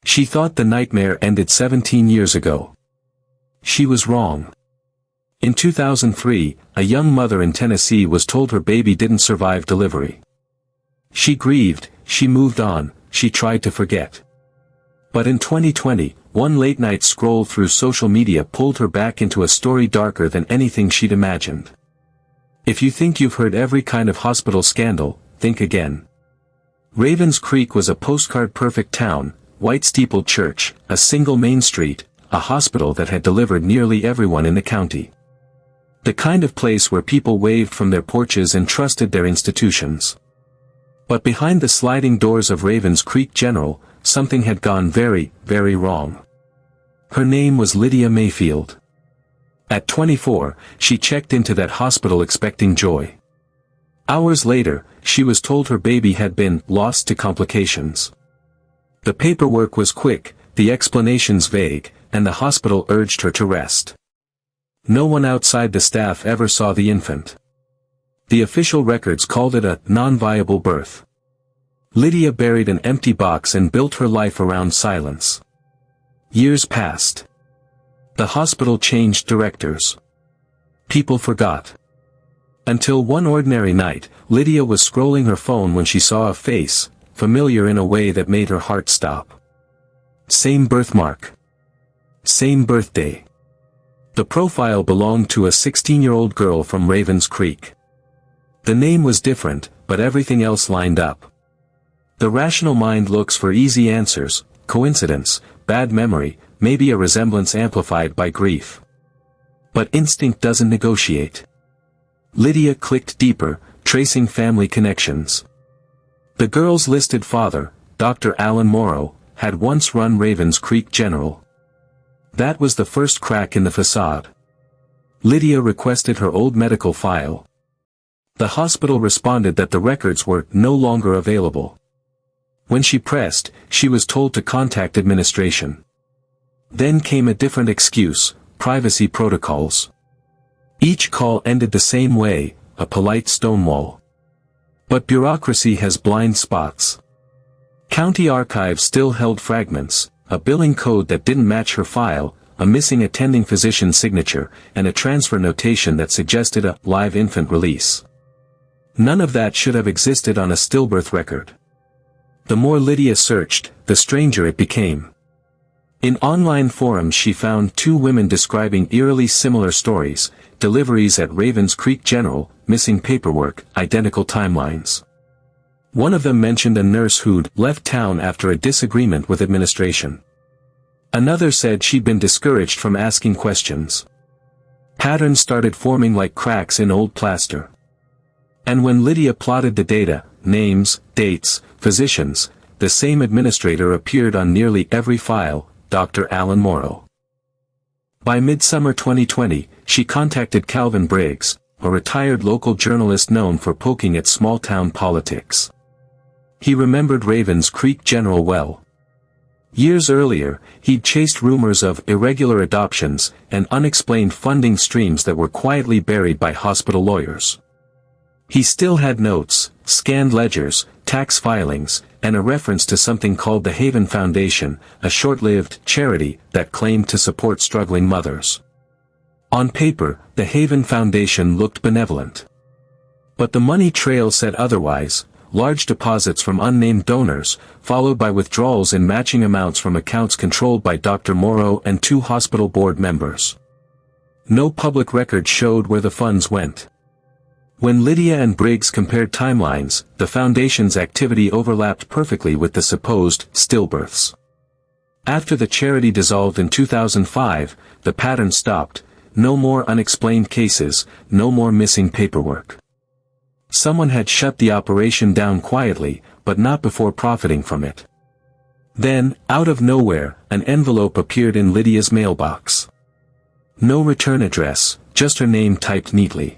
She thought the nightmare ended 17 years ago. She was wrong. In 2003, a young mother in Tennessee was told her baby didn't survive delivery. She grieved, she moved on, she tried to forget. But in 2020, one late-night scroll through social media pulled her back into a story darker than anything she'd imagined. If you think you've heard every kind of hospital scandal, think again. Ravens Creek was a postcard-perfect town, white-steepled church, a single main street, a hospital that had delivered nearly everyone in the county. The kind of place where people waved from their porches and trusted their institutions. But behind the sliding doors of Ravens Creek General, something had gone very, very wrong. Her name was Lydia Mayfield. At 24, she checked into that hospital expecting joy. Hours later, she was told her baby had been lost to complications. The paperwork was quick, the explanations vague, and the hospital urged her to rest. No one outside the staff ever saw the infant. The official records called it a non-viable birth. Lydia buried an empty box and built her life around silence. Years passed. The hospital changed directors. People forgot. Until one ordinary night, Lydia was scrolling her phone when she saw a face, familiar in a way that made her heart stop. Same birthmark. Same birthday. The profile belonged to a 16-year-old girl from Ravens Creek. The name was different, but everything else lined up. The rational mind looks for easy answers, coincidence, bad memory, maybe a resemblance amplified by grief. But instinct doesn't negotiate. Lydia clicked deeper, tracing family connections. The girl's listed father, Dr. Alan Morrow, had once run Ravens Creek General. That was the first crack in the facade. Lydia requested her old medical file. The hospital responded that the records were no longer available. When she pressed, she was told to contact administration. Then came a different excuse, privacy protocols. Each call ended the same way, a polite stonewall. But bureaucracy has blind spots. County archives still held fragments, a billing code that didn't match her file, a missing attending physician's signature, and a transfer notation that suggested a live infant release. None of that should have existed on a stillbirth record. The more Lydia searched, the stranger it became. In online forums she found two women describing eerily similar stories, deliveries at Ravens Creek General, missing paperwork, identical timelines. One of them mentioned a nurse who'd left town after a disagreement with administration. Another said she'd been discouraged from asking questions. Patterns started forming like cracks in old plaster. And when Lydia plotted the data, names, dates, physicians, the same administrator appeared on nearly every file, Dr. Alan Morrow. By midsummer 2020, she contacted Calvin Briggs, a retired local journalist known for poking at small-town politics. He remembered Ravens Creek General well. Years earlier, he'd chased rumors of irregular adoptions and unexplained funding streams that were quietly buried by hospital lawyers. He still had notes, scanned ledgers, tax filings, and a reference to something called the Haven Foundation, a short-lived charity that claimed to support struggling mothers. On paper, the Haven Foundation looked benevolent. But the money trail said otherwise, large deposits from unnamed donors, followed by withdrawals in matching amounts from accounts controlled by Dr. Morrow and two hospital board members. No public record showed where the funds went. When Lydia and Briggs compared timelines, the Foundation's activity overlapped perfectly with the supposed stillbirths. After the charity dissolved in 2005, the pattern stopped, no more unexplained cases, no more missing paperwork. Someone had shut the operation down quietly, but not before profiting from it. Then, out of nowhere, an envelope appeared in Lydia's mailbox. No return address, just her name typed neatly.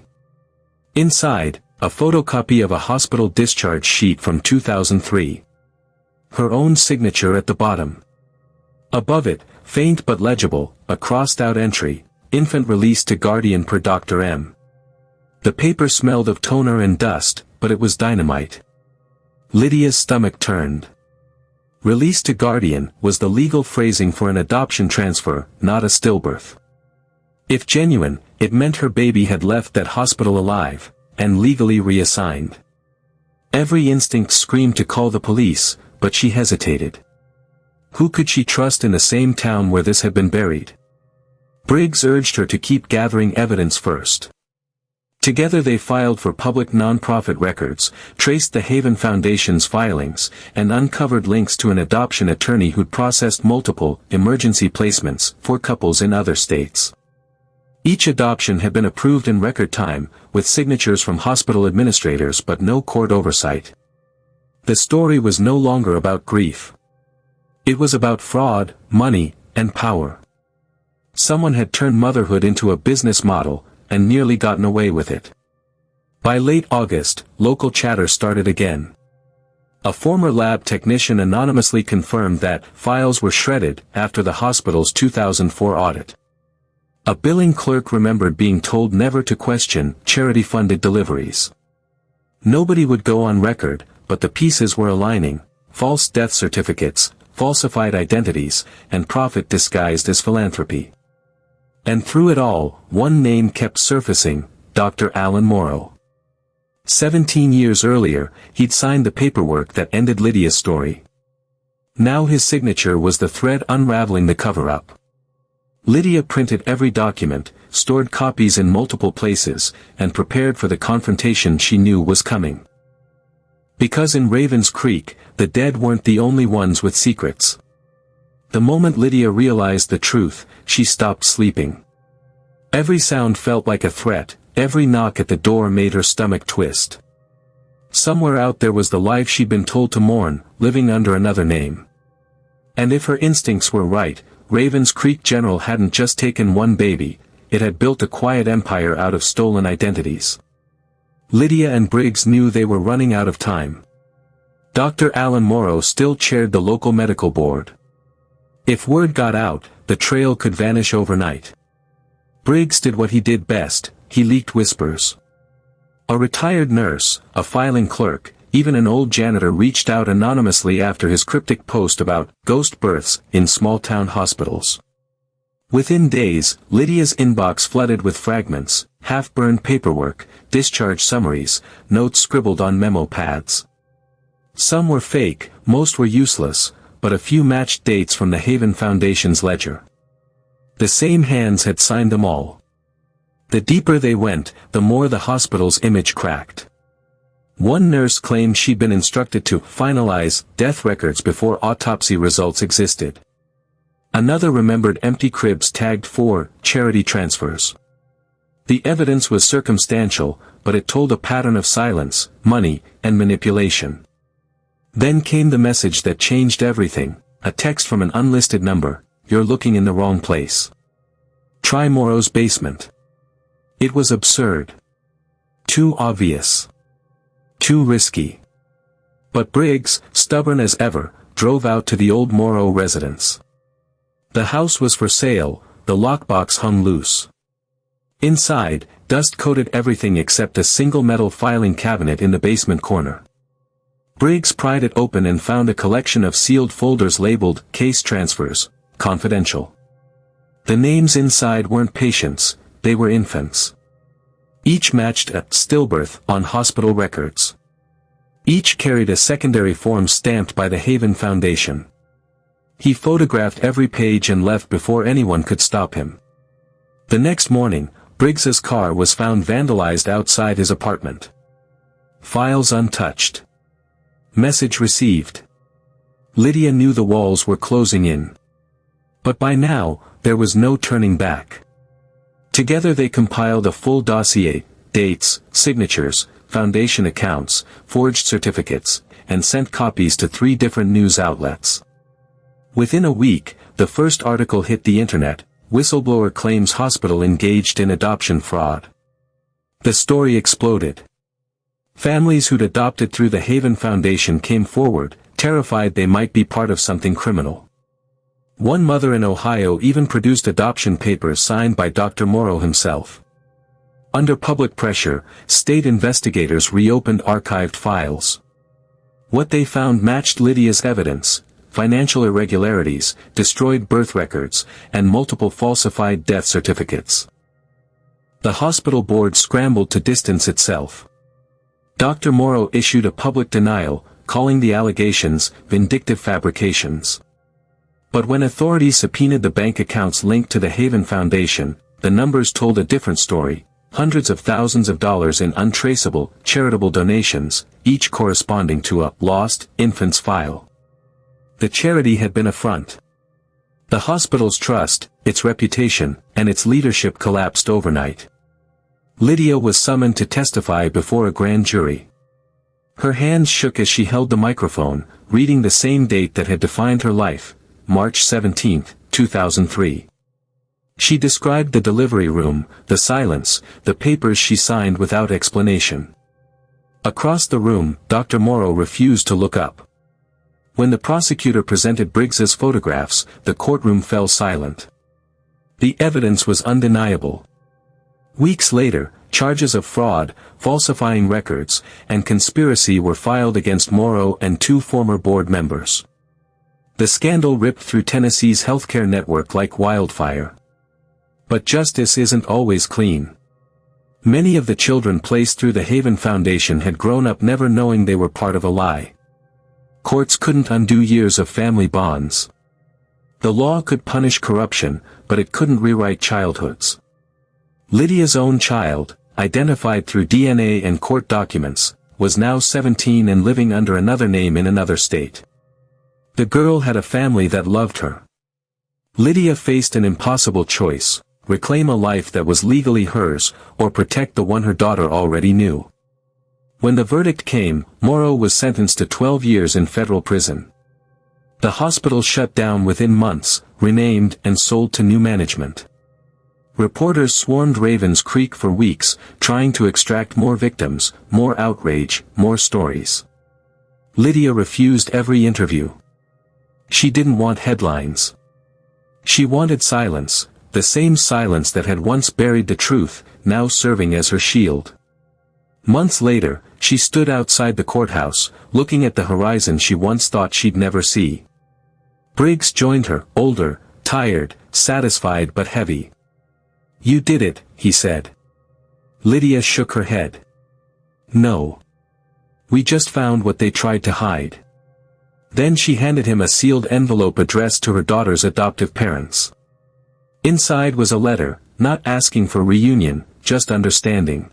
Inside, a photocopy of a hospital discharge sheet from 2003. Her own signature at the bottom. Above it, faint but legible, a crossed-out entry, infant released to guardian per Dr. M. The paper smelled of toner and dust, but it was dynamite. Lydia's stomach turned. Released to guardian was the legal phrasing for an adoption transfer, not a stillbirth. If genuine, it meant her baby had left that hospital alive, and legally reassigned. Every instinct screamed to call the police, but she hesitated. Who could she trust in the same town where this had been buried? Briggs urged her to keep gathering evidence first. Together they filed for public non-profit records, traced the Haven Foundation's filings, and uncovered links to an adoption attorney who'd processed multiple emergency placements for couples in other states. Each adoption had been approved in record time, with signatures from hospital administrators but no court oversight. The story was no longer about grief. It was about fraud, money, and power. Someone had turned motherhood into a business model, and nearly gotten away with it. By late August, local chatter started again. A former lab technician anonymously confirmed that files were shredded after the hospital's 2004 audit. A billing clerk remembered being told never to question charity-funded deliveries. Nobody would go on record, but the pieces were aligning: false death certificates, falsified identities, and profit disguised as philanthropy. And through it all, one name kept surfacing: Dr. Alan Morrow. 17 years earlier, he'd signed the paperwork that ended Lydia's story. Now his signature was the thread unraveling the cover-up. Lydia printed every document, stored copies in multiple places, and prepared for the confrontation she knew was coming. Because in Ravens Creek, the dead weren't the only ones with secrets. The moment Lydia realized the truth, she stopped sleeping. Every sound felt like a threat, every knock at the door made her stomach twist. Somewhere out there was the life she'd been told to mourn, living under another name. And if her instincts were right, Ravens Creek General hadn't just taken one baby, it had built a quiet empire out of stolen identities. Lydia and Briggs knew they were running out of time. Dr. Alan Morrow still chaired the local medical board. If word got out, the trail could vanish overnight. Briggs did what he did best: he leaked whispers. A retired nurse, a filing clerk, even an old janitor reached out anonymously after his cryptic post about ghost births in small-town hospitals. Within days, Lydia's inbox flooded with fragments, half-burned paperwork, discharge summaries, notes scribbled on memo pads. Some were fake, most were useless, but a few matched dates from the Haven Foundation's ledger. The same hands had signed them all. The deeper they went, the more the hospital's image cracked. One nurse claimed she'd been instructed to finalize death records before autopsy results existed. Another remembered empty cribs tagged for charity transfers. The evidence was circumstantial, but it told a pattern of silence, money, and manipulation. Then came the message that changed everything, a text from an unlisted number: "You're looking in the wrong place. Try Morrow's basement." It was absurd. Too obvious. Too risky. But Briggs, stubborn as ever, drove out to the old Morrow residence. The house was for sale, the lockbox hung loose. Inside, dust coated everything except a single metal filing cabinet in the basement corner. Briggs pried it open and found a collection of sealed folders labeled "Case Transfers, Confidential." The names inside weren't patients, they were infants. Each matched a stillbirth on hospital records. Each carried a secondary form stamped by the Haven Foundation. He photographed every page and left before anyone could stop him. The next morning, Briggs's car was found vandalized outside his apartment. Files untouched. Message received. Lydia knew the walls were closing in. But by now, there was no turning back. Together they compiled a full dossier: dates, signatures, foundation accounts, forged certificates, and sent copies to 3 different news outlets. Within a week, the first article hit the internet: "Whistleblower claims hospital engaged in adoption fraud." The story exploded. Families who'd adopted through the Haven Foundation came forward, terrified they might be part of something criminal. One mother in Ohio even produced adoption papers signed by Dr. Morrow himself. Under public pressure, state investigators reopened archived files. What they found matched Lydia's evidence: financial irregularities, destroyed birth records, and multiple falsified death certificates. The hospital board scrambled to distance itself. Dr. Morrow issued a public denial, calling the allegations vindictive fabrications. But when authorities subpoenaed the bank accounts linked to the Haven Foundation, the numbers told a different story: hundreds of thousands of dollars in untraceable, charitable donations, each corresponding to a lost infants file. The charity had been a front. The hospital's trust, its reputation, and its leadership collapsed overnight. Lydia was summoned to testify before a grand jury. Her hands shook as she held the microphone, reading the same date that had defined her life, March 17, 2003. She described the delivery room, the silence, the papers she signed without explanation. Across the room, Dr. Morrow refused to look up. When the prosecutor presented Briggs's photographs, the courtroom fell silent. The evidence was undeniable. Weeks later, charges of fraud, falsifying records, and conspiracy were filed against Morrow and two former board members. The scandal ripped through Tennessee's healthcare network like wildfire. But justice isn't always clean. Many of the children placed through the Haven Foundation had grown up never knowing they were part of a lie. Courts couldn't undo years of family bonds. The law could punish corruption, but it couldn't rewrite childhoods. Lydia's own child, identified through DNA and court documents, was now 17 and living under another name in another state. The girl had a family that loved her. Lydia faced an impossible choice: reclaim a life that was legally hers, or protect the one her daughter already knew. When the verdict came, Morrow was sentenced to 12 years in federal prison. The hospital shut down within months, renamed and sold to new management. Reporters swarmed Ravens Creek for weeks, trying to extract more victims, more outrage, more stories. Lydia refused every interview. She didn't want headlines. She wanted silence, the same silence that had once buried the truth, now serving as her shield. Months later, she stood outside the courthouse, looking at the horizon she once thought she'd never see. Briggs joined her, older, tired, satisfied but heavy. "You did it," he said. Lydia shook her head. "No. We just found what they tried to hide." Then she handed him a sealed envelope addressed to her daughter's adoptive parents. Inside was a letter, not asking for reunion, just understanding.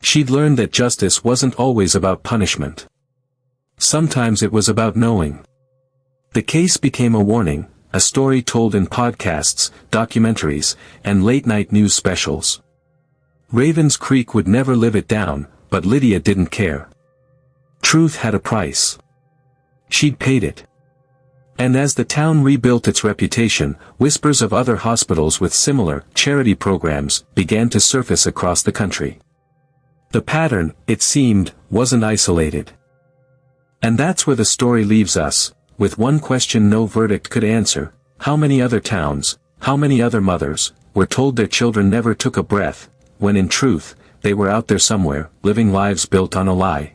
She'd learned that justice wasn't always about punishment. Sometimes it was about knowing. The case became a warning, a story told in podcasts, documentaries, and late-night news specials. Ravens Creek would never live it down, but Lydia didn't care. Truth had a price. She'd paid it. And as the town rebuilt its reputation, whispers of other hospitals with similar charity programs began to surface across the country. The pattern, it seemed, wasn't isolated. And that's where the story leaves us, with one question no verdict could answer: how many other towns, how many other mothers, were told their children never took a breath, when in truth, they were out there somewhere, living lives built on a lie.